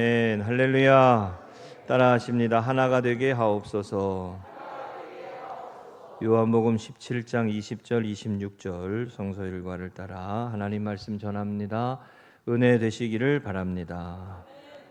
아멘. 할렐루야. 따라하십니다. 하나가 되게 하옵소서. 요한복음 17장 20절 26절 성서 일과를 따라 하나님 말씀 전합니다. 은혜 되시기를 바랍니다.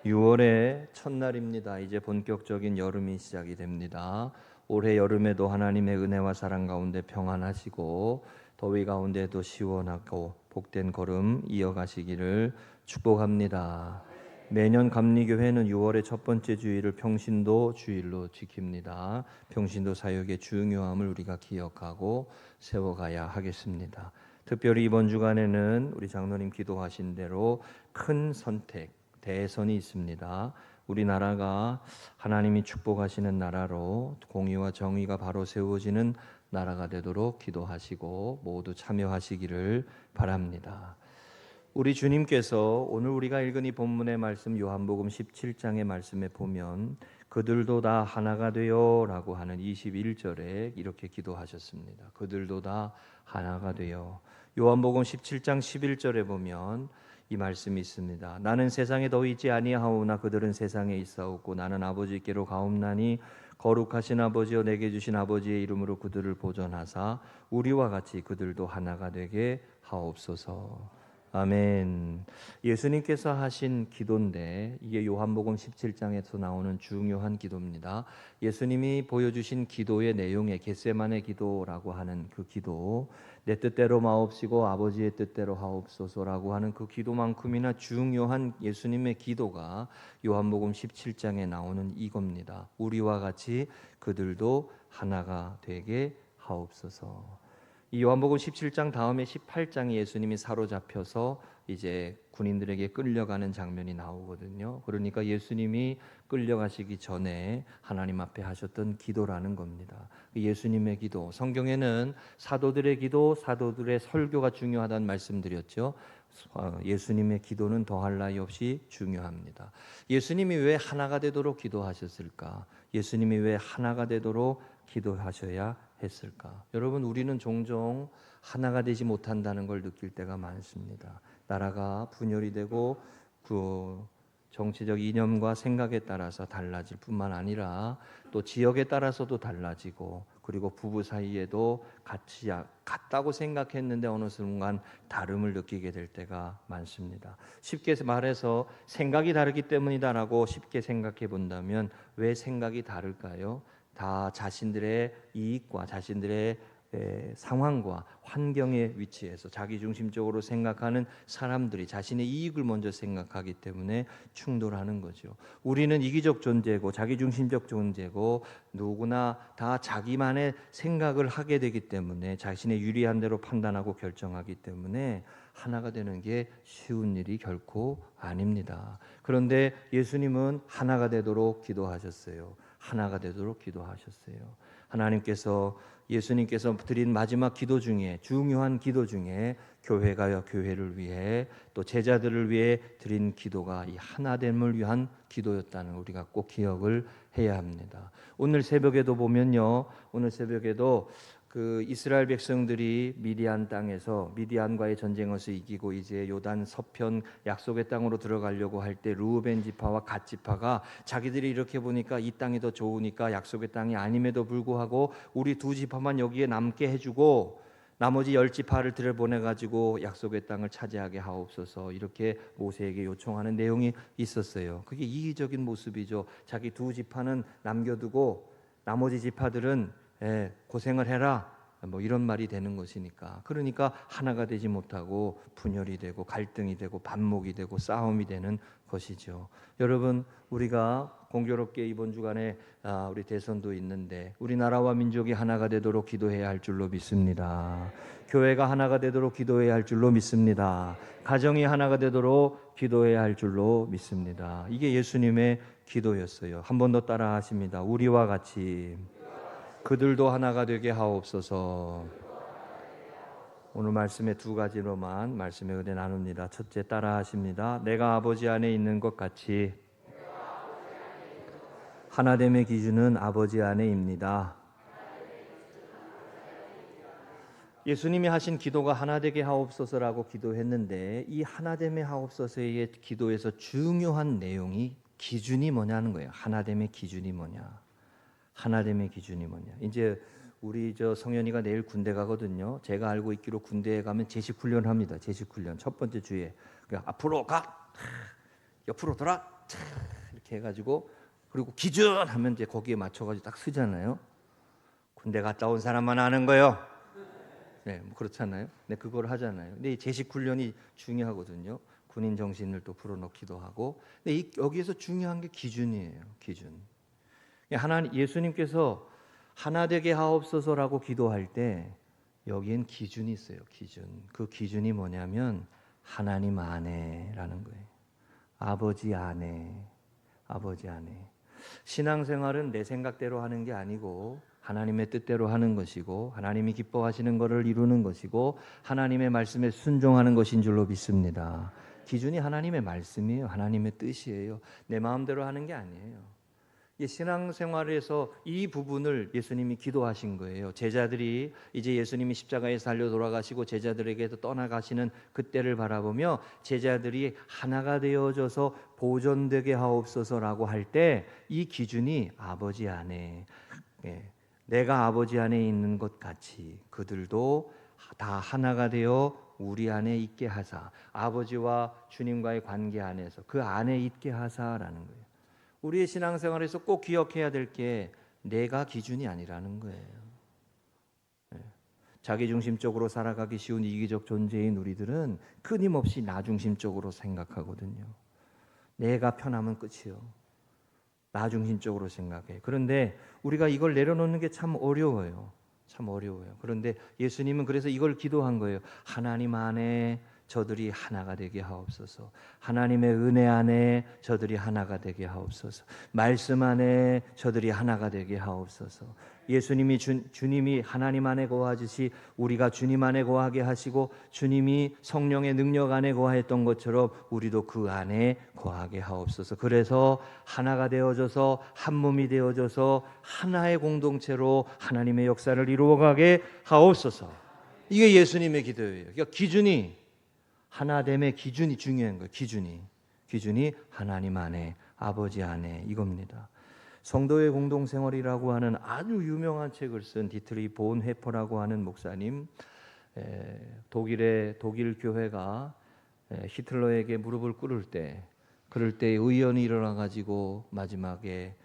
6월의 첫날입니다. 이제 본격적인 여름이 시작이 됩니다. 올해 여름에도 하나님의 은혜와 사랑 가운데 평안하시고 더위 가운데도 시원하고 복된 걸음 이어가시기를 축복합니다. 매년 감리교회는 6월의 첫 번째 주일을 평신도 주일로 지킵니다. 평신도 사역의 중요함을 우리가 기억하고 세워가야 하겠습니다. 특별히 이번 주간에는 우리 장로님 기도하신 대로 큰 선택, 대선이 있습니다. 우리나라가 하나님이 축복하시는 나라로 공의와 정의가 바로 세워지는 나라가 되도록 기도하시고 모두 참여하시기를 바랍니다. 우리 주님께서 오늘 우리가 읽은 이 본문의 말씀 요한복음 17장의 말씀에 보면 그들도 다 하나가 되어 라고 하는 21절에 이렇게 기도하셨습니다. 그들도 다 하나가 되어. 요한복음 17장 11절에 보면 이 말씀이 있습니다. 나는 세상에 더 있지 아니하오나 그들은 세상에 있사오고 나는 아버지께로 가옵나니 거룩하신 아버지여 내게 주신 아버지의 이름으로 그들을 보존하사 우리와 같이 그들도 하나가 되게 하옵소서. 아멘. 예수님께서 하신 기도인데 이게 요한복음 17장에서 나오는 중요한 기도입니다. 예수님이 보여주신 기도의 내용에 겟세마네 기도라고 하는 그 기도, 내 뜻대로 마옵시고 아버지의 뜻대로 하옵소서라고 하는 그 기도만큼이나 중요한 예수님의 기도가 요한복음 17장에 나오는 이겁니다. 우리와 같이 그들도 하나가 되게 하옵소서. 이 요한복음 17장 다음에 18장에 예수님이 사로잡혀서 이제 군인들에게 끌려가는 장면이 나오거든요. 그러니까 예수님이 끌려가시기 전에 하나님 앞에 하셨던 기도라는 겁니다. 예수님의 기도, 성경에는 사도들의 기도, 사도들의 설교가 중요하다는 말씀드렸죠. 예수님의 기도는 더할 나위 없이 중요합니다. 예수님이 왜 하나가 되도록 기도하셨을까? 예수님이 왜 하나가 되도록 기도하셔야 했을까? 여러분, 우리는 종종 하나가 되지 못한다는 걸 느낄 때가 많습니다. 나라가 분열이 되고 그 정치적 이념과 생각에 따라서 달라질 뿐만 아니라 또 지역에 따라서도 달라지고, 그리고 부부 사이에도 같다고 생각했는데 어느 순간 다름을 느끼게 될 때가 많습니다. 쉽게 말해서 생각이 다르기 때문이다라고 쉽게 생각해 본다면 왜 생각이 다를까요? 다 자신들의 이익과 자신들의 상황과 환경의 위치에서 자기중심적으로 생각하는 사람들이 자신의 이익을 먼저 생각하기 때문에 충돌하는 거죠. 우리는 이기적 존재고 자기중심적 존재고 누구나 다 자기만의 생각을 하게 되기 때문에 자신의 유리한 대로 판단하고 결정하기 때문에 하나가 되는 게 쉬운 일이 결코 아닙니다. 그런데 예수님은 하나가 되도록 기도하셨어요. 하나가 되도록 기도하셨어요. 하나님께서 예수님께서 드린 마지막 기도 중에, 중요한 기도 중에 교회가 교회를 위해 또 제자들을 위해 드린 기도가 이 하나됨을 위한 기도였다는 우리가 꼭 기억을 해야 합니다. 오늘 새벽에도 보면요, 오늘 새벽에도 그 이스라엘 백성들이 미디안 땅에서 미디안과의 전쟁에서 이기고 이제 요단 서편 약속의 땅으로 들어가려고 할 때 르우벤 지파와 갓 지파가 자기들이 이렇게 보니까 이 땅이 더 좋으니까 약속의 땅이 아님에도 불구하고 우리 두 지파만 여기에 남게 해주고 나머지 10지파를 들여보내가지고 약속의 땅을 차지하게 하옵소서, 이렇게 모세에게 요청하는 내용이 있었어요. 그게 이기적인 모습이죠. 자기 두 지파는 남겨두고 나머지 지파들은 고생을 해라, 뭐 이런 말이 되는 것이니까. 그러니까 하나가 되지 못하고 분열이 되고 갈등이 되고 반목이 되고 싸움이 되는 것이죠. 여러분, 우리가 공교롭게 이번 주간에 우리 대선도 있는데 우리나라와 민족이 하나가 되도록 기도해야 할 줄로 믿습니다. 교회가 하나가 되도록 기도해야 할 줄로 믿습니다. 가정이 하나가 되도록 기도해야 할 줄로 믿습니다. 이게 예수님의 기도였어요. 한 번 더 따라 하십니다. 우리와 같이 그들도 하나가 되게 하옵소서. 오늘 말씀의 두 가지로만 말씀의 은혜 나눕니다. 첫째, 따라 하십니다. 내가 아버지 안에 있는 것 같이 하나됨의 기준은 아버지 안에입니다. 예수님이 하신 기도가 하나되게 하옵소서라고 기도했는데 이 하나됨의 하옵소서의 기도에서 중요한 내용이 기준이 뭐냐는 거예요. 하나됨의 기준이 뭐냐. 하나됨의 기준이 뭐냐. 이제 우리 성현이가 내일 군대 가거든요. 제가 알고 있기로 군대에 가면 제식 훈련합니다. 제식 훈련 첫 번째 주에 앞으로 가, 옆으로 돌아, 이렇게 해가지고 그리고 기준 하면 이제 거기에 맞춰가지고 딱 쓰잖아요. 군대 갔다 온 사람만 아는 거요. 네, 뭐 그렇잖아요. 네, 그걸 하잖아요. 근데 이 제식 훈련이 중요하거든요. 군인 정신을 또 불어넣기도 하고. 근데 여기에서 중요한 게 기준이에요. 기준. 하나님 예수님께서 하나 되게 하옵소서라고 기도할 때 여기엔 기준이 있어요. 기준. 그 기준이 뭐냐면 하나님 안에라는 거예요. 아버지 안에. 아버지 안에. 신앙생활은 내 생각대로 하는 게 아니고 하나님의 뜻대로 하는 것이고 하나님이 기뻐하시는 것을 이루는 것이고 하나님의 말씀에 순종하는 것인 줄로 믿습니다. 기준이 하나님의 말씀이에요. 하나님의 뜻이에요. 내 마음대로 하는 게 아니에요. 신앙생활에서 이 부분을 예수님이 기도하신 거예요. 제자들이 이제 예수님이 십자가에 달려 돌아가시고 제자들에게서 떠나가시는 그때를 바라보며 제자들이 하나가 되어져서 보존되게 하옵소서라고 할 때 이 기준이 아버지 안에, 내가 아버지 안에 있는 것 같이 그들도 다 하나가 되어 우리 안에 있게 하사, 아버지와 주님과의 관계 안에서 그 안에 있게 하사라는 거예요. 우리의 신앙생활에서 꼭 기억해야 될 게 내가 기준이 아니라는 거예요. 자기중심적으로 살아가기 쉬운 이기적 존재인 우리들은 끊임없이 나중심적으로 생각하거든요. 내가 편하면 끝이요. 나중심적으로 생각해. 그런데 우리가 이걸 내려놓는 게 참 어려워요. 참 어려워요. 그런데 예수님은 그래서 이걸 기도한 거예요. 하나님 안에 저들이 하나가 되게 하옵소서. 하나님의 은혜 안에 저들이 하나가 되게 하옵소서. 말씀 안에 저들이 하나가 되게 하옵소서. 예수님이 주님이 하나님 안에 거하듯이 우리가 주님 안에 거하게 하시고 주님이 성령의 능력 안에 거하였던 것처럼 우리도 그 안에 거하게 하옵소서. 그래서 하나가 되어져서 한 몸이 되어져서 하나의 공동체로 하나님의 역사를 이루어가게 하옵소서. 이게 예수님의 기도예요. 그러니까 기준이 하나됨의 기준이 중요한 거예요. 기준이 하나님 안에, 아버지 안에 이겁니다. 성도의 공동생활이라고 하는 아주 유명한 책을 쓴 디트리 본헤퍼라고 하는 목사님, 독일 교회가 히틀러에게 무릎을 꿇을 때, 그럴 때 의연이 일어나 가지고 마지막에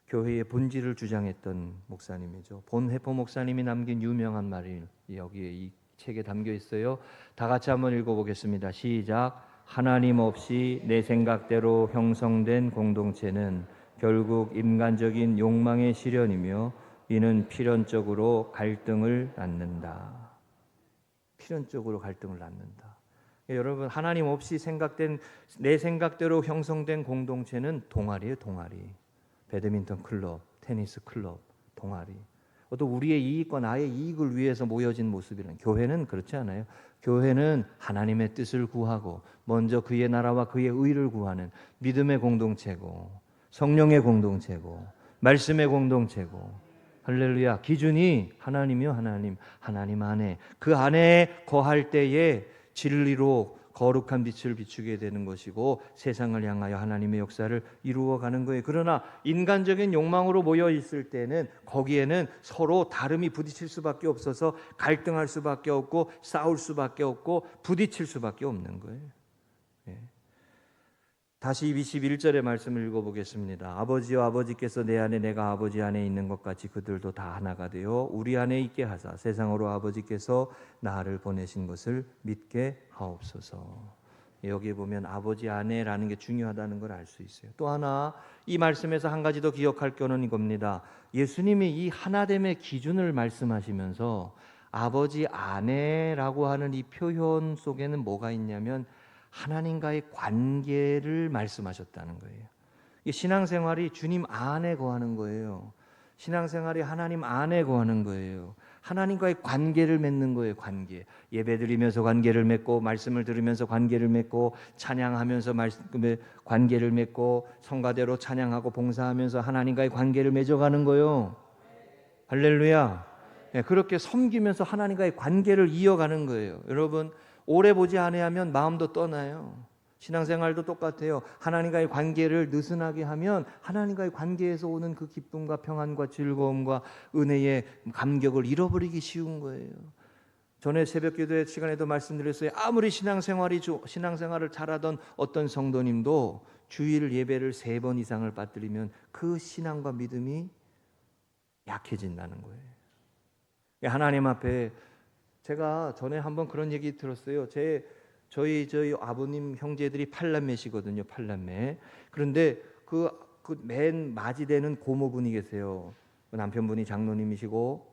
교회의 본질을 주장했던 목사님이죠. 본헤퍼 목사님이 남긴 유명한 말이 여기에 이 책에 담겨 있어요. 다 같이 한번 읽어보겠습니다. 시작. 하나님 없이 내 생각대로 형성된 공동체는 결국 인간적인 욕망의 실현이며 이는 필연적으로 갈등을 낳는다. 필연적으로 갈등을 낳는다. 여러분, 하나님 없이 내 생각대로 형성된 공동체는 동아리예요. 동아리. 배드민턴 클럽, 테니스 클럽, 동아리. 또 우리의 이익과 나의 이익을 위해서 모여진 모습이라는, 교회는 그렇지 않아요. 교회는 하나님의 뜻을 구하고 먼저 그의 나라와 그의 의를 구하는 믿음의 공동체고 성령의 공동체고 말씀의 공동체고. 할렐루야. 기준이 하나님이요. 하나님 안에, 그 안에 거할 때에 진리로 거룩한 빛을 비추게 되는 것이고 세상을 향하여 하나님의 역사를 이루어가는 거예요. 그러나 인간적인 욕망으로 모여 있을 때는 거기에는 서로 다름이 부딪힐 수밖에 없어서 갈등할 수밖에 없고 싸울 수밖에 없고 부딪힐 수밖에 없는 거예요. 다시 21절의 말씀을 읽어보겠습니다. 아버지여 아버지께서 내 안에 내가 아버지 안에 있는 것 같이 그들도 다 하나가 되어 우리 안에 있게 하사 세상으로 아버지께서 나를 보내신 것을 믿게 하옵소서. 여기에 보면 아버지 안에라는 게 중요하다는 걸 알 수 있어요. 또 하나 이 말씀에서 한 가지 더 기억할 거는 이겁니다. 예수님이 이 하나됨의 기준을 말씀하시면서 아버지 안에라고 하는 이 표현 속에는 뭐가 있냐면 하나님과의 관계를 말씀하셨다는 거예요. 신앙생활이 주님 안에 거하는 거예요. 신앙생활이 하나님 안에 거하는 거예요. 하나님과의 관계를 맺는 거예요. 관계. 예배드리면서 관계를 맺고 말씀을 들으면서 관계를 맺고 찬양하면서 관계를 맺고 성가대로 찬양하고 봉사하면서 하나님과의 관계를 맺어가는 거예요. 할렐루야. 그렇게 섬기면서 하나님과의 관계를 이어가는 거예요. 여러분, 오래 보지 아니하면 마음도 떠나요. 신앙생활도 똑같아요. 하나님과의 관계를 느슨하게 하면 하나님과의 관계에서 오는 그 기쁨과 평안과 즐거움과 은혜의 감격을 잃어버리기 쉬운 거예요. 전에 새벽 기도회 시간에도 말씀드렸어요. 아무리 신앙생활을 잘하던 어떤 성도님도 주일 예배를 3번 이상을 빠뜨리면 그 신앙과 믿음이 약해진다는 거예요. 하나님 앞에, 제가 전에 한번 그런 얘기 들었어요. 저희 아버님 형제들이 8남매시거든요. 8남매. 그런데 그 맨 맞이되는 고모분이 계세요. 남편분이 장로님이시고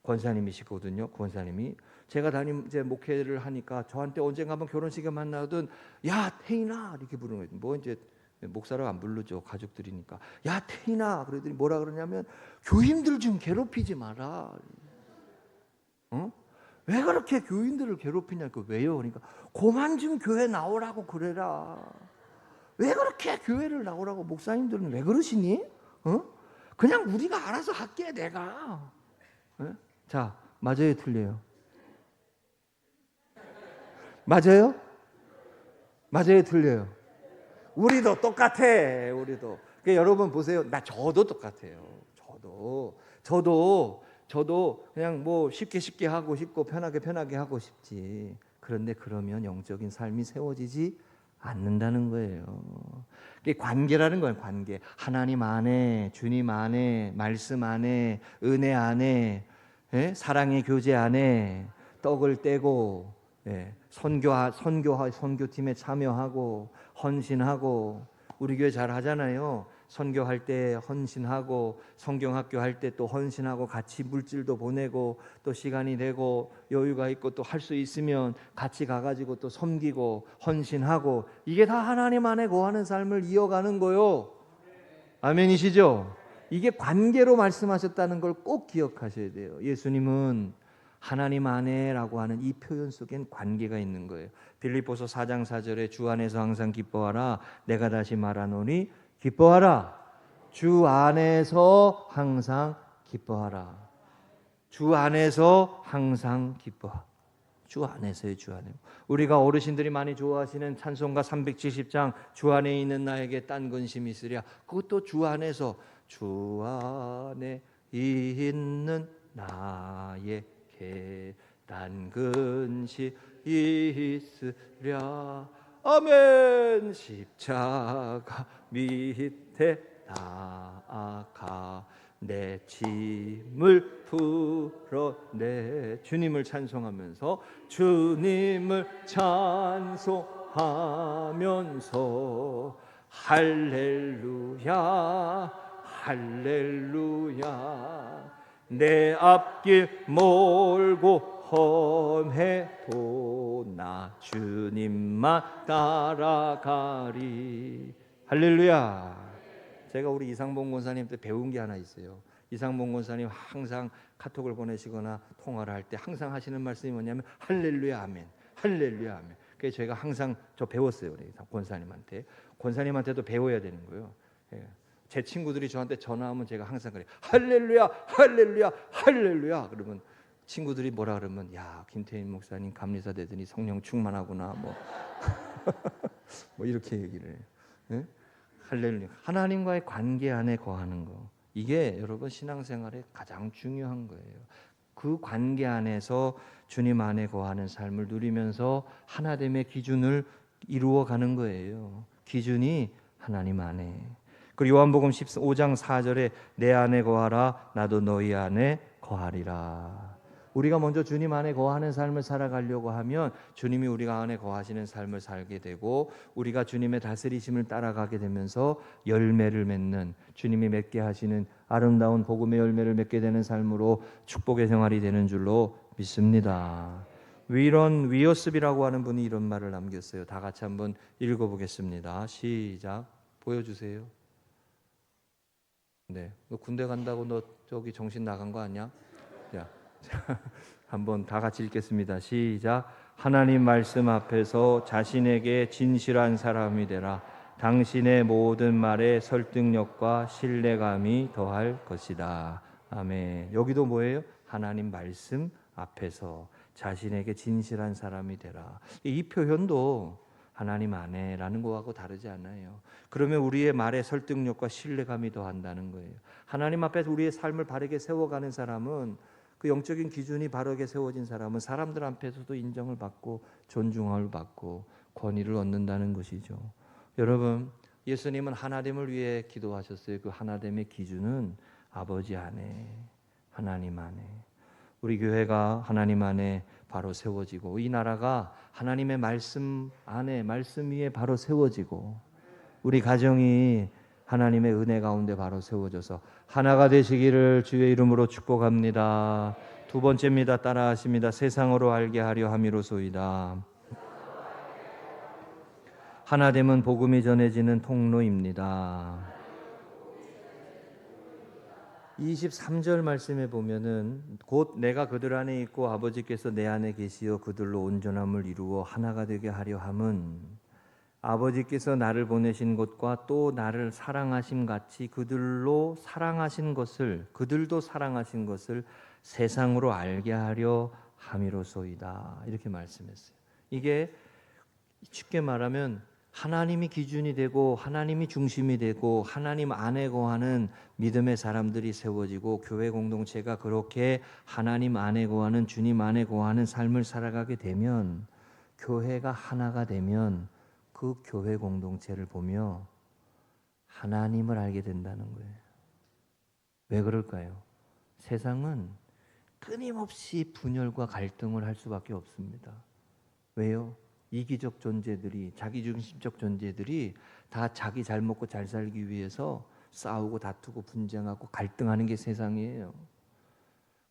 권사님이시거든요. 권사님이. 제가 이제 목회를 하니까 저한테 언젠가 한번 결혼식에 만나든 야 태인아 이렇게 부르는 거예요. 뭐 이제 목사라고 안 부르죠. 가족들이니까. 야 태인아 그러더니 뭐라 그러냐면 교인들 좀 괴롭히지 마라. 왜 그렇게 교인들을 괴롭히냐고. 왜요? 그러니까 그만 좀 교회 나오라고 그래라. 왜 그렇게 교회를 나오라고. 목사님들은 왜 그러시니? 그냥 우리가 알아서 할게 내가. 자, 맞아요 틀려요? 맞아요? 맞아요 틀려요? 우리도 똑같아. 우리도. 그러니까 여러분 보세요. 저도 똑같아요. 저도 그냥 뭐 쉽게 하고 싶고 편하게 하고 싶지. 그런데 그러면 영적인 삶이 세워지지 않는다는 거예요. 그게 관계라는 거예요. 관계. 하나님 안에, 주님 안에, 말씀 안에, 은혜 안에, 사랑의 교제 안에 떡을 떼고 선교팀에 참여하고 헌신하고. 우리 교회 잘 하잖아요. 선교할 때 헌신하고 성경학교 할 때 또 헌신하고 같이 물질도 보내고 또 시간이 되고 여유가 있고 또 할 수 있으면 같이 가가지고 또 섬기고 헌신하고. 이게 다 하나님 안에 거하는 삶을 이어가는 거요. 아멘이시죠? 이게 관계로 말씀하셨다는 걸 꼭 기억하셔야 돼요. 예수님은 하나님 안에라고 하는 이 표현 속엔 관계가 있는 거예요. 빌립보서 4장 4절에 주 안에서 항상 기뻐하라. 내가 다시 말하노니 기뻐하라. 주 안에서 항상 기뻐하라. 주 안에서 항상 기뻐. 주 안에서요. 주 안에. 우리가 어르신들이 많이 좋아하시는 찬송가 370장 주 안에 있는 나에게 딴 근심이 있으랴. 그것도 주 안에서. 주 안에 있는 나에게 딴 근심이 있으랴. 아멘. 십자가 밑에 나아가 내 짐을 풀어내. 주님을 찬송하면서 주님을 찬송하면서 할렐루야 할렐루야. 내 앞길 멀고 험해도 나 주님만 따라가리. 할렐루야. 제가 우리 이상봉 권사님 때 배운 게 하나 있어요. 이상봉 권사님 항상 카톡을 보내시거나 통화를 할 때 항상 하시는 말씀이 뭐냐면 할렐루야 아멘. 할렐루야 아멘. 그래서 제가 항상 배웠어요. 우리 권사님한테. 권사님한테도 배워야 되는 거예요. 제 친구들이 저한테 전화하면 제가 항상 그래요. 할렐루야 할렐루야 할렐루야. 그러면 친구들이 뭐라 그러면 야 김태인 목사님 감리사 되더니 성령 충만하구나 뭐 이렇게 얘기를 해요. 할렐루야. 하나님과의 관계 안에 거하는 거. 이게 여러분 신앙생활의 가장 중요한 거예요. 그 관계 안에서 주님 안에 거하는 삶을 누리면서 하나됨의 기준을 이루어가는 거예요. 기준이 하나님 안에. 그리고 요한복음 15장 4절에 내 안에 거하라 나도 너희 안에 거하리라. 우리가 먼저 주님 안에 거하는 삶을 살아가려고 하면 주님이 우리가 안에 거하시는 삶을 살게 되고 우리가 주님의 다스리심을 따라가게 되면서 열매를 맺는, 주님이 맺게 하시는 아름다운 복음의 열매를 맺게 되는 삶으로 축복의 생활이 되는 줄로 믿습니다. 위어스비라고 하는 분이 이런 말을 남겼어요. 다 같이 한번 읽어보겠습니다. 시작. 보여주세요. 네, 너 군대 간다고 너 저기 정신 나간 거 아니야? 자, 한번 다 같이 읽겠습니다. 시작. 하나님 말씀 앞에서 자신에게 진실한 사람이 되라. 당신의 모든 말에 설득력과 신뢰감이 더할 것이다. 아멘. 여기도 뭐예요? 하나님 말씀 앞에서 자신에게 진실한 사람이 되라. 이 표현도 하나님 안에라는 거하고 다르지 않아요. 그러면 우리의 말에 설득력과 신뢰감이 더한다는 거예요. 하나님 앞에서 우리의 삶을 바르게 세워가는 사람은, 그 영적인 기준이 바르게 세워진 사람은 사람들 앞에서도 인정을 받고 존중을 받고 권위를 얻는다는 것이죠. 여러분, 예수님은 하나됨을 위해 기도하셨어요. 그 하나됨의 기준은 아버지 안에, 하나님 안에. 우리 교회가 하나님 안에 바로 세워지고, 이 나라가 하나님의 말씀 안에, 말씀 위에 바로 세워지고, 우리 가정이 하나님의 은혜 가운데 바로 세워져서 하나가 되시기를 주의 이름으로 축복합니다. 두 번째입니다. 따라하십니다. 세상으로 알게 하려 함이로소이다. 하나됨은 복음이 전해지는 통로입니다. 23절 말씀에 보면은 곧 내가 그들 안에 있고 아버지께서 내 안에 계시어 그들로 온전함을 이루어 하나가 되게 하려 함은 아버지께서 나를 보내신 것과 또 나를 사랑하심 같이 그들도 사랑하신 것을 세상으로 알게 하려 함이로소이다. 이렇게 말씀했어요. 이게 쉽게 말하면 하나님이 기준이 되고 하나님이 중심이 되고 하나님 안에 거하는 믿음의 사람들이 세워지고, 교회 공동체가 그렇게 하나님 안에 거하는, 주님 안에 거하는 삶을 살아가게 되면, 교회가 하나가 되면 그 교회 공동체를 보며 하나님을 알게 된다는 거예요. 왜 그럴까요? 세상은 끊임없이 분열과 갈등을 할 수밖에 없습니다. 왜요? 이기적 존재들이, 자기중심적 존재들이 다 자기 잘 먹고 잘 살기 위해서 싸우고 다투고 분쟁하고 갈등하는 게 세상이에요.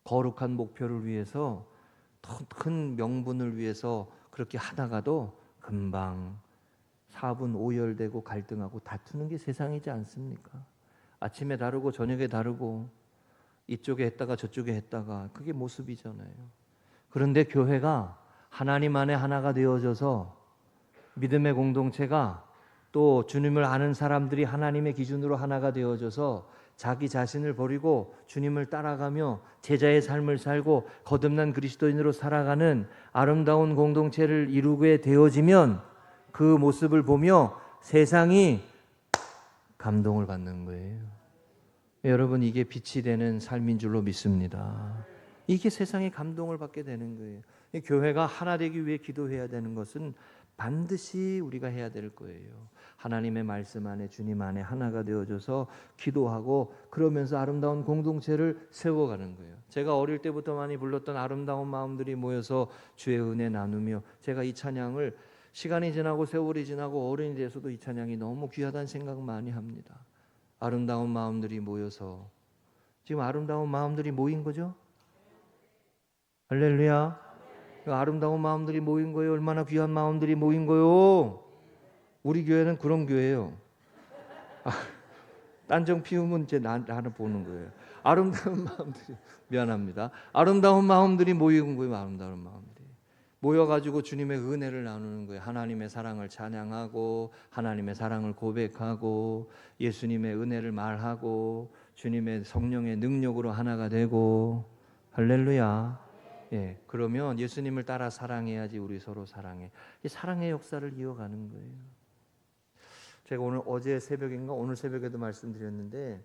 거룩한 목표를 위해서, 더 큰 명분을 위해서 그렇게 하다가도 금방 사분 오열되고 갈등하고 다투는 게 세상이지 않습니까? 아침에 다르고 저녁에 다르고 이쪽에 했다가 저쪽에 했다가, 그게 모습이잖아요. 그런데 교회가 하나님 안에 하나가 되어져서 믿음의 공동체가, 또 주님을 아는 사람들이 하나님의 기준으로 하나가 되어져서 자기 자신을 버리고 주님을 따라가며 제자의 삶을 살고 거듭난 그리스도인으로 살아가는 아름다운 공동체를 이루게 되어지면, 그 모습을 보며 세상이 감동을 받는 거예요. 여러분, 이게 빛이 되는 삶인 줄로 믿습니다. 이게 세상에 감동을 받게 되는 거예요. 교회가 하나 되기 위해 기도해야 되는 것은 반드시 우리가 해야 될 거예요. 하나님의 말씀 안에, 주님 안에 하나가 되어져서 기도하고, 그러면서 아름다운 공동체를 세워가는 거예요. 제가 어릴 때부터 많이 불렀던 아름다운 마음들이 모여서 주의 은혜 나누며, 제가 이 찬양을 시간이 지나고 세월이 지나고 어른이 돼서도 이 찬양이 너무 귀하다는 생각 많이 합니다. 아름다운 마음들이 모여서, 지금 아름다운 마음들이 모인 거죠? 할렐루야. 아름다운 마음들이 모인 거예요. 얼마나 귀한 마음들이 모인 거요. 우리 교회는 그런 교회예요. 딴정 피우면 이제 나를 보는 거예요. 아름다운 마음들이, 미안합니다. 아름다운 마음들이 모인 거예요. 아름다운 마음들이 모여가지고 주님의 은혜를 나누는 거예요. 하나님의 사랑을 찬양하고, 하나님의 사랑을 고백하고, 예수님의 은혜를 말하고, 주님의 성령의 능력으로 하나가 되고. 할렐루야. 예, 그러면 예수님을 따라 사랑해야지 우리 서로 사랑해. 이 사랑의 역사를 이어가는 거예요. 제가 어제 새벽인가 오늘 새벽에도 말씀드렸는데,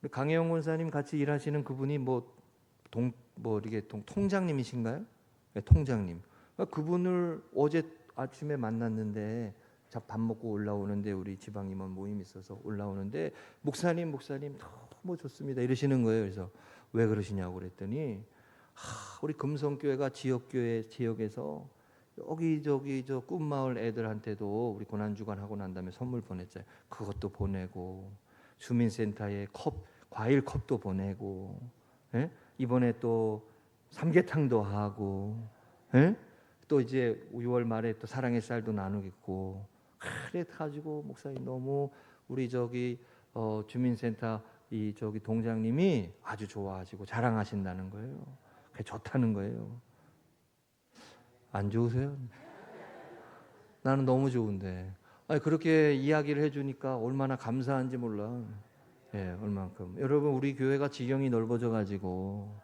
우리 강혜영 권사님 같이 일하시는 그분이 통장님이신가요? 네, 통장님. 그분을 어제 아침에 만났는데, 밥 먹고 올라오는데, 우리 지방 임원 모임이 있어서 올라오는데, 목사님 너무 좋습니다 이러시는 거예요. 그래서 왜 그러시냐고 그랬더니, 우리 금성교회가 지역에서 여기저기 저 꿈마을 애들한테도 우리 고난주간 하고 난 다음에 선물 보냈잖아요. 그것도 보내고, 주민센터에 과일 컵도 보내고, 예? 이번에 또 삼계탕도 하고, 예? 또 이제 6월 말에 또 사랑의 쌀도 나누겠고. 그래 가지고 목사님 너무 우리 주민센터 동장님이 아주 좋아하시고 자랑하신다는 거예요. 그게 좋다는 거예요. 안 좋으세요? 나는 너무 좋은데. 그렇게 이야기를 해주니까 얼마나 감사한지 몰라. 예, 얼만큼. 여러분, 우리 교회가 지경이 넓어져 가지고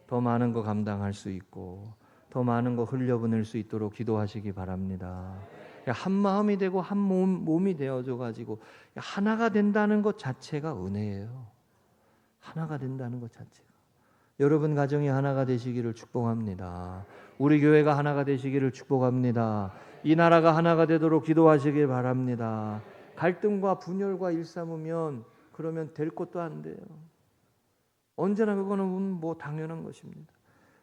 더 많은 거 감당할 수 있고 더 많은 거 흘려보낼 수 있도록 기도하시기 바랍니다. 한 마음이 되고 한 몸이 되어져 가지고 하나가 된다는 것 자체가 은혜예요. 하나가 된다는 것 자체가. 여러분 가정이 하나가 되시기를 축복합니다. 우리 교회가 하나가 되시기를 축복합니다. 이 나라가 하나가 되도록 기도하시길 바랍니다. 갈등과 분열과 일삼으면 그러면 될 것도 안 돼요. 언제나 그거는 뭐 당연한 것입니다.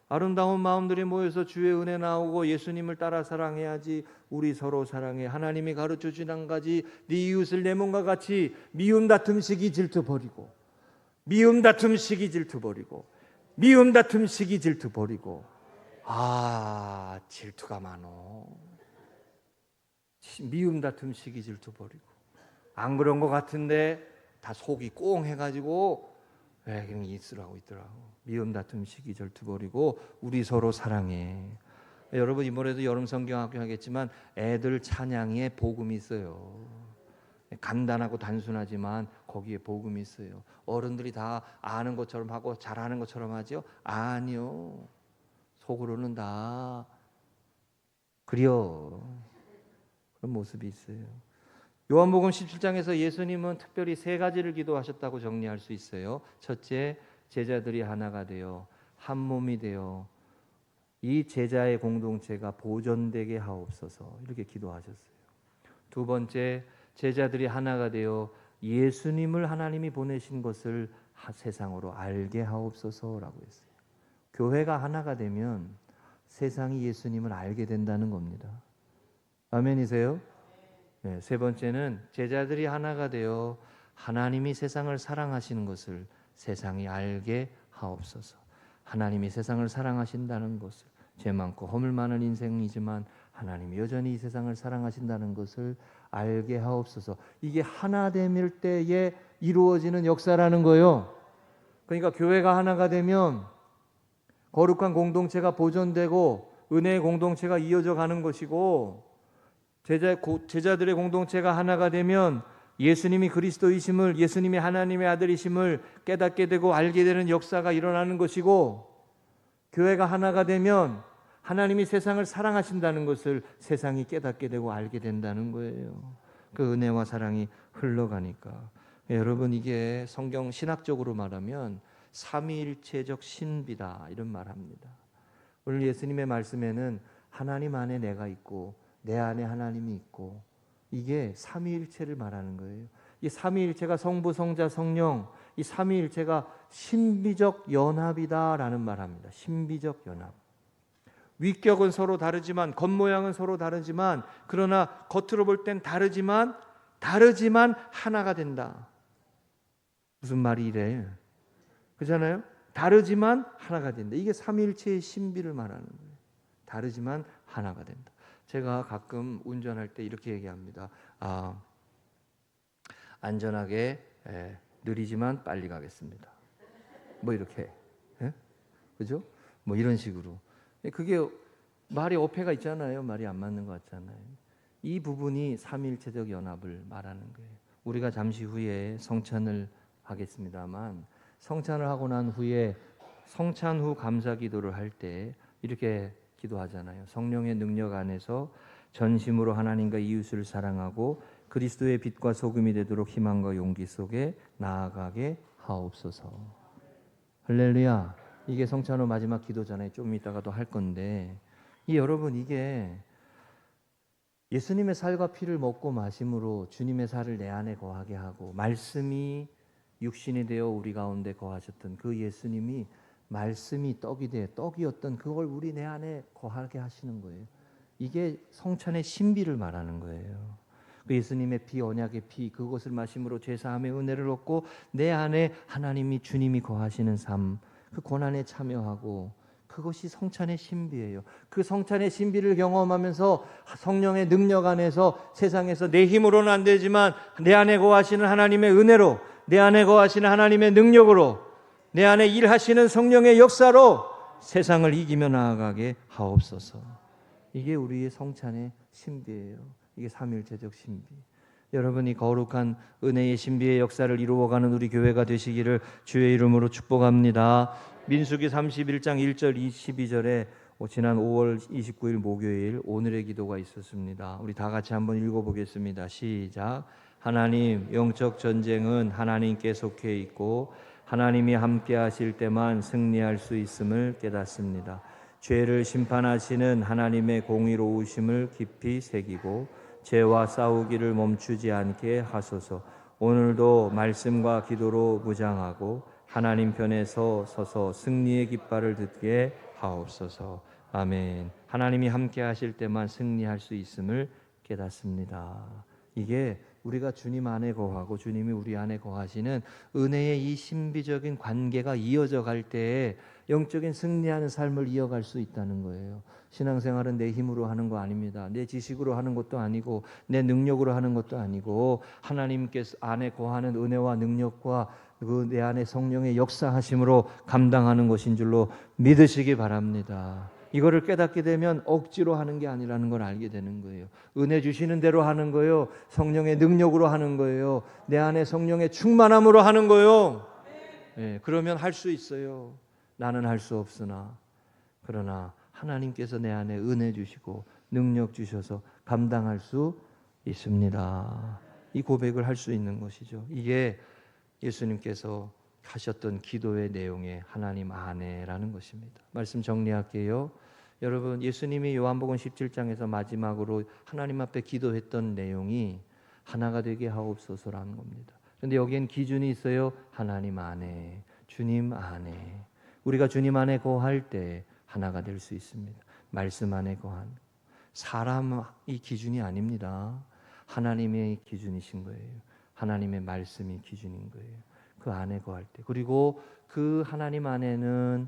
아름다운 마음들이 모여서 주의 은혜 나오고 예수님을 따라 사랑해야지. 우리 서로 사랑해. 하나님이 가르쳐 주신 한 가지, 네 이웃을 내 몸과 같이. 미움 다툼 시기 질투 버리고, 미움 다툼 시기 질투 버리고, 미움 다툼 시기 질투 버리고. 아, 질투가 많어. 미움 다툼 시기 질투 버리고. 안 그런 것 같은데 다 속이 꽁 해가지고 그냥 있으라고 있더라고. 미움 다툼 시기 질투 버리고 우리 서로 사랑해. 여러분 이번에도 여름 성경학교 하겠지만 애들 찬양에 복음이 있어요. 간단하고 단순하지만 거기에 복음이 있어요. 어른들이 다 아는 것처럼 하고 잘하는 것처럼 하죠? 아니요. 속으로는 다 그려. 그런 모습이 있어요. 요한복음 17장에서 예수님은 특별히 세 가지를 기도하셨다고 정리할 수 있어요. 첫째, 제자들이 하나가 되어 한 몸이 되어 이 제자의 공동체가 보존되게 하옵소서, 이렇게 기도하셨어요. 두 번째, 제자들이 하나가 되어 예수님을 하나님이 보내신 것을 세상으로 알게 하옵소서라고 했어요. 교회가 하나가 되면 세상이 예수님을 알게 된다는 겁니다. 아멘이세요? 네, 세 번째는 제자들이 하나가 되어 하나님이 세상을 사랑하시는 것을 세상이 알게 하옵소서. 하나님이 세상을 사랑하신다는 것을, 죄 많고 허물 많은 인생이지만 하나님이 여전히 이 세상을 사랑하신다는 것을 알게 하옵소서. 이게 하나 됨일 때에 이루어지는 역사라는 거예요. 그러니까 교회가 하나가 되면 거룩한 공동체가 보존되고 은혜의 공동체가 이어져 가는 것이고, 제자들의 공동체가 하나가 되면 예수님이 그리스도이심을, 예수님이 하나님의 아들이심을 깨닫게 되고 알게 되는 역사가 일어나는 것이고, 교회가 하나가 되면 하나님이 세상을 사랑하신다는 것을 세상이 깨닫게 되고 알게 된다는 거예요. 그 은혜와 사랑이 흘러가니까. 여러분, 이게 성경 신학적으로 말하면 삼위일체적 신비다, 이런 말합니다. 오늘 예수님의 말씀에는 하나님 안에 내가 있고 내 안에 하나님이 있고, 이게 삼위일체를 말하는 거예요. 이 삼위일체가 성부, 성자, 성령, 이 삼위일체가 신비적 연합이다라는 말합니다. 신비적 연합. 위격은 서로 다르지만, 겉모양은 서로 다르지만, 그러나 겉으로 볼 땐 다르지만 하나가 된다. 무슨 말이 이래? 그렇잖아요? 다르지만 하나가 된다. 이게 삼위일체의 신비를 말하는 거예요. 다르지만 하나가 된다. 제가 가끔 운전할 때 이렇게 얘기합니다. 안전하게, 느리지만 빨리 가겠습니다. 뭐 이렇게, 그죠? 뭐 이런 식으로. 그게 말이 어폐가 있잖아요. 말이 안 맞는 것 같잖아요. 이 부분이 삼위일체적 연합을 말하는 거예요. 우리가 잠시 후에 성찬을 하겠습니다만, 성찬을 하고 난 후에 성찬 후 감사 기도를 할 때 이렇게 기도하잖아요. 성령의 능력 안에서 전심으로 하나님과 이웃을 사랑하고 그리스도의 빛과 소금이 되도록 희망과 용기 속에 나아가게 하옵소서. 할렐루야. 이게 성찬 후 마지막 기도잖아요. 좀 이따가도 할 건데, 여러분, 이게 예수님의 살과 피를 먹고 마심으로 주님의 살을 내 안에 거하게 하고, 말씀이 육신이 되어 우리 가운데 거하셨던 그 예수님이 말씀이 떡이 돼 떡이었던 그걸 우리 내 안에 거하게 하시는 거예요. 이게 성찬의 신비를 말하는 거예요. 그 예수님의 피, 언약의 피, 그것을 마심으로 죄사함의 은혜를 얻고 내 안에 하나님이, 주님이 거하시는 삶, 그 고난에 참여하고, 그것이 성찬의 신비예요. 그 성찬의 신비를 경험하면서 성령의 능력 안에서 세상에서 내 힘으로는 안 되지만 내 안에 거하시는 하나님의 은혜로, 내 안에 거하시는 하나님의 능력으로, 내 안에 일하시는 성령의 역사로 세상을 이기며 나아가게 하옵소서. 이게 우리의 성찬의 신비예요. 이게 삼위일체적 신비. 여러분이 거룩한 은혜의 신비의 역사를 이루어가는 우리 교회가 되시기를 주의 이름으로 축복합니다. 민수기 31장 1절 22절에 지난 5월 29일 목요일 오늘의 기도가 있었습니다. 우리 다 같이 한번 읽어보겠습니다. 시작. 하나님, 영적 전쟁은 하나님께 속해 있고 하나님이 함께 하실 때만 승리할 수 있음을 깨닫습니다. 죄를 심판하시는 하나님의 공의로우심을 깊이 새기고 죄와 싸우기를 멈추지 않게 하소서. 오늘도 말씀과 기도로 무장하고 하나님 편에서 서서 승리의 깃발을 듣게 하옵소서. 아멘. 하나님이 함께 하실 때만 승리할 수 있음을 깨닫습니다. 이게 우리가 주님 안에 거하고 주님이 우리 안에 거하시는 은혜의 이 신비적인 관계가 이어져 갈 때에 영적인 승리하는 삶을 이어갈 수 있다는 거예요. 신앙생활은 내 힘으로 하는 거 아닙니다. 내 지식으로 하는 것도 아니고 내 능력으로 하는 것도 아니고 하나님께서 안에 거하는 은혜와 능력과 그 내 안에 성령의 역사하심으로 감당하는 것인 줄로 믿으시기 바랍니다. 이거를 깨닫게 되면 억지로 하는 게 아니라는 걸 알게 되는 거예요. 은혜 주시는 대로 하는 거예요. 성령의 능력으로 하는 거예요. 내 안에 성령의 충만함으로 하는 거예요. 네, 그러면 할 수 있어요. 나는 할 수 없으나 그러나 하나님께서 내 안에 은혜 주시고 능력 주셔서 감당할 수 있습니다. 이 고백을 할 수 있는 것이죠. 이게 예수님께서 하셨던 기도의 내용의 하나님 안에라는 것입니다. 말씀 정리할게요. 여러분, 예수님이 요한복음 17장에서 마지막으로 하나님 앞에 기도했던 내용이 하나가 되게 하옵소서라는 겁니다. 그런데 여기엔 기준이 있어요. 하나님 안에, 주님 안에. 우리가 주님 안에 거할 때 하나가 될 수 있습니다. 말씀 안에 거한. 사람이 기준이 아닙니다. 하나님의 기준이신 거예요. 하나님의 말씀이 기준인 거예요. 그 안에 거할 때. 그리고 그 하나님 안에는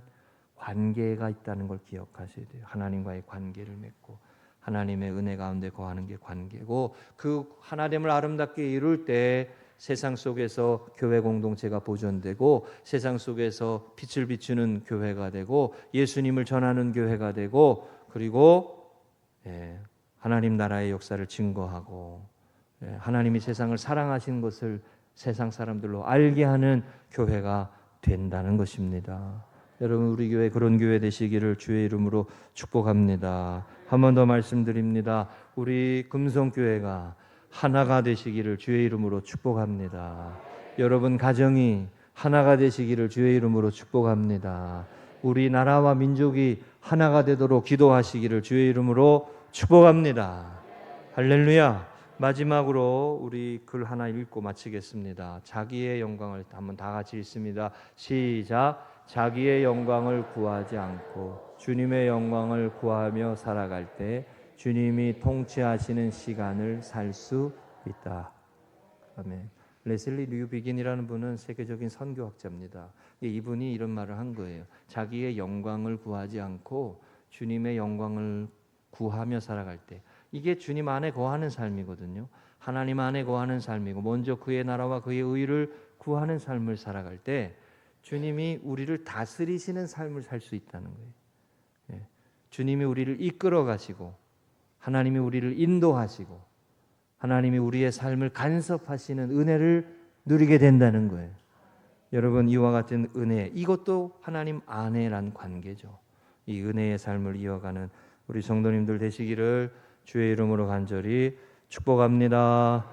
관계가 있다는 걸 기억하셔야 돼요. 하나님과의 관계를 맺고 하나님의 은혜 가운데 거하는 게 관계고, 그 하나됨을 아름답게 이룰 때 세상 속에서 교회 공동체가 보존되고 세상 속에서 빛을 비추는 교회가 되고 예수님을 전하는 교회가 되고, 그리고 하나님 나라의 역사를 증거하고 하나님이 세상을 사랑하신 것을 세상 사람들로 알게 하는 교회가 된다는 것입니다. 여러분, 우리 교회 그런 교회 되시기를 주의 이름으로 축복합니다. 한 번 더 말씀드립니다. 우리 금성교회가 하나가 되시기를 주의 이름으로 축복합니다. 여러분 가정이 하나가 되시기를 주의 이름으로 축복합니다. 우리 나라와 민족이 하나가 되도록 기도하시기를 주의 이름으로 축복합니다. 할렐루야. 마지막으로 우리 글 하나 읽고 마치겠습니다. 자기의 영광을 한번 다 같이 읽습니다. 시작. 자기의 영광을 구하지 않고 주님의 영광을 구하며 살아갈 때 주님이 통치하시는 시간을 살 수 있다. 아멘. 레슬리 뉴비긴이라는 분은 세계적인 선교학자입니다. 이분이 이런 말을 한 거예요. 자기의 영광을 구하지 않고 주님의 영광을 구하며 살아갈 때, 이게 주님 안에 거하는 삶이거든요. 하나님 안에 거하는 삶이고, 먼저 그의 나라와 그의 의를 구하는 삶을 살아갈 때 주님이 우리를 다스리시는 삶을 살 수 있다는 거예요. 주님이 우리를 이끌어 가시고 하나님이 우리를 인도하시고 하나님이 우리의 삶을 간섭하시는 은혜를 누리게 된다는 거예요. 여러분, 이와 같은 은혜, 이것도 하나님 안에란 관계죠. 이 은혜의 삶을 이어가는 우리 성도님들 되시기를 주의 이름으로 간절히 축복합니다.